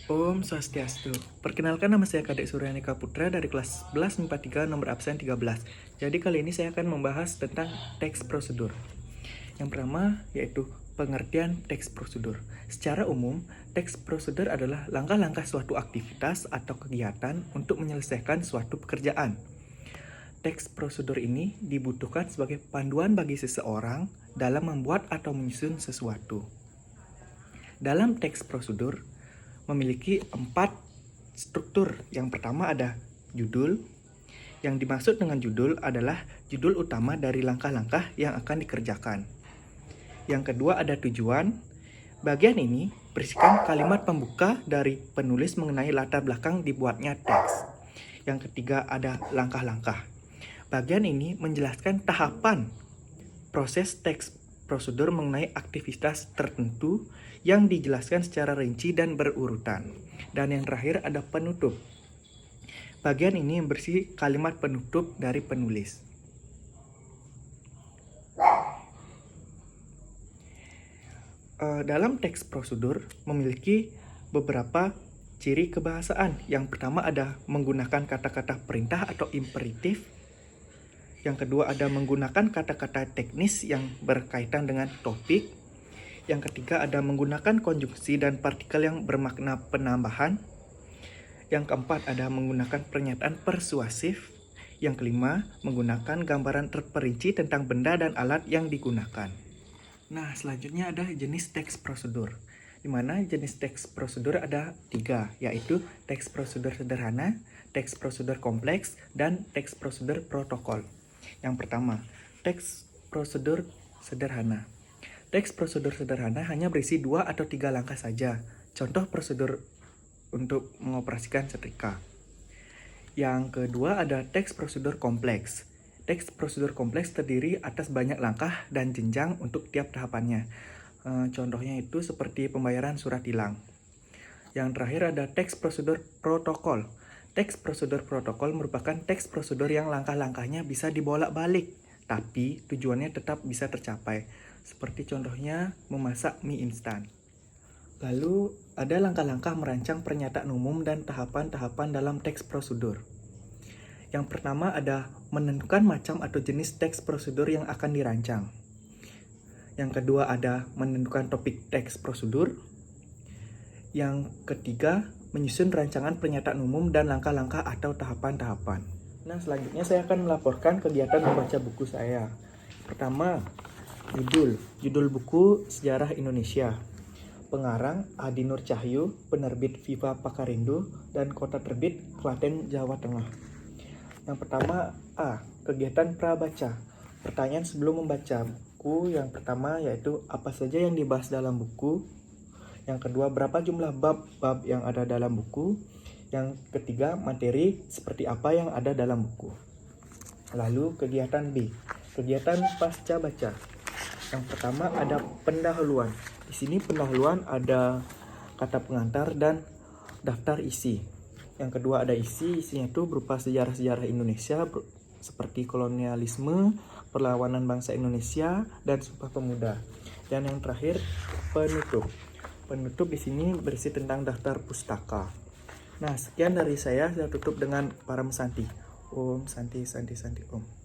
Om Swastiastu. Perkenalkan, nama saya Kadek Suryanika Putra dari kelas 11 MIPA 3 nomor absen 13. Jadi kali ini saya akan membahas tentang teks prosedur. Yang pertama yaitu pengertian teks prosedur. Secara umum, teks prosedur adalah langkah-langkah suatu aktivitas atau kegiatan untuk menyelesaikan suatu pekerjaan. Teks prosedur ini dibutuhkan sebagai panduan bagi seseorang dalam membuat atau menyusun sesuatu. Dalam teks prosedur memiliki 4 struktur. Yang pertama ada judul. Yang dimaksud dengan judul adalah judul utama dari langkah-langkah yang akan dikerjakan. Yang kedua ada tujuan. Bagian ini berisikan kalimat pembuka dari penulis mengenai latar belakang dibuatnya teks. Yang ketiga ada langkah-langkah. Bagian ini menjelaskan tahapan proses teks prosedur mengenai aktivitas tertentu yang dijelaskan secara rinci dan berurutan. Dan yang terakhir ada penutup. Bagian ini berisi kalimat penutup dari penulis. Dalam teks prosedur memiliki beberapa ciri kebahasaan. Yang pertama ada menggunakan kata-kata perintah atau imperatif. Yang kedua ada menggunakan kata-kata teknis yang berkaitan dengan topik. Yang ketiga ada menggunakan konjungsi dan partikel yang bermakna penambahan. Yang keempat ada menggunakan pernyataan persuasif. Yang kelima menggunakan gambaran terperinci tentang benda dan alat yang digunakan. Nah, selanjutnya ada jenis teks prosedur. Di mana jenis teks prosedur ada 3, yaitu teks prosedur sederhana, teks prosedur kompleks, dan teks prosedur protokol. Yang pertama, teks prosedur sederhana. Teks prosedur sederhana hanya berisi 2 atau 3 langkah saja. Contoh prosedur untuk mengoperasikan setrika. Yang kedua ada teks prosedur kompleks. Teks prosedur kompleks terdiri atas banyak langkah dan jenjang untuk tiap tahapannya. Contohnya itu seperti pembayaran surat tilang. Yang terakhir ada teks prosedur protokol. Teks prosedur protokol merupakan teks prosedur yang langkah-langkahnya bisa dibolak-balik, tapi tujuannya tetap bisa tercapai. Seperti contohnya memasak mie instan. Lalu ada langkah-langkah merancang pernyataan umum dan tahapan-tahapan dalam teks prosedur. Yang pertama ada menentukan macam atau jenis teks prosedur yang akan dirancang. Yang kedua ada menentukan topik teks prosedur. Yang ketiga, menyusun rancangan pernyataan umum dan langkah-langkah atau tahapan-tahapan. Nah, selanjutnya saya akan melaporkan kegiatan membaca buku saya. Pertama, judul buku Sejarah Indonesia. Pengarang Adi Nur Cahyo, penerbit Viva Pakarindo, dan kota terbit Klaten, Jawa Tengah. Yang pertama, A. Kegiatan prabaca. Pertanyaan sebelum membaca buku yang pertama yaitu apa saja yang dibahas dalam buku. Yang kedua, berapa jumlah bab-bab yang ada dalam buku. Yang ketiga, materi seperti apa yang ada dalam buku. Lalu kegiatan B, kegiatan pasca baca. Yang pertama ada pendahuluan. Di sini pendahuluan ada kata pengantar dan daftar isi. Yang kedua ada isinya itu berupa sejarah-sejarah Indonesia seperti kolonialisme, perlawanan bangsa Indonesia, dan Sumpah Pemuda. Dan yang terakhir penutup. Penutup di sini berisi tentang daftar pustaka. Nah, sekian dari saya tutup dengan Param Santi. Om Santi Santi Santi Om.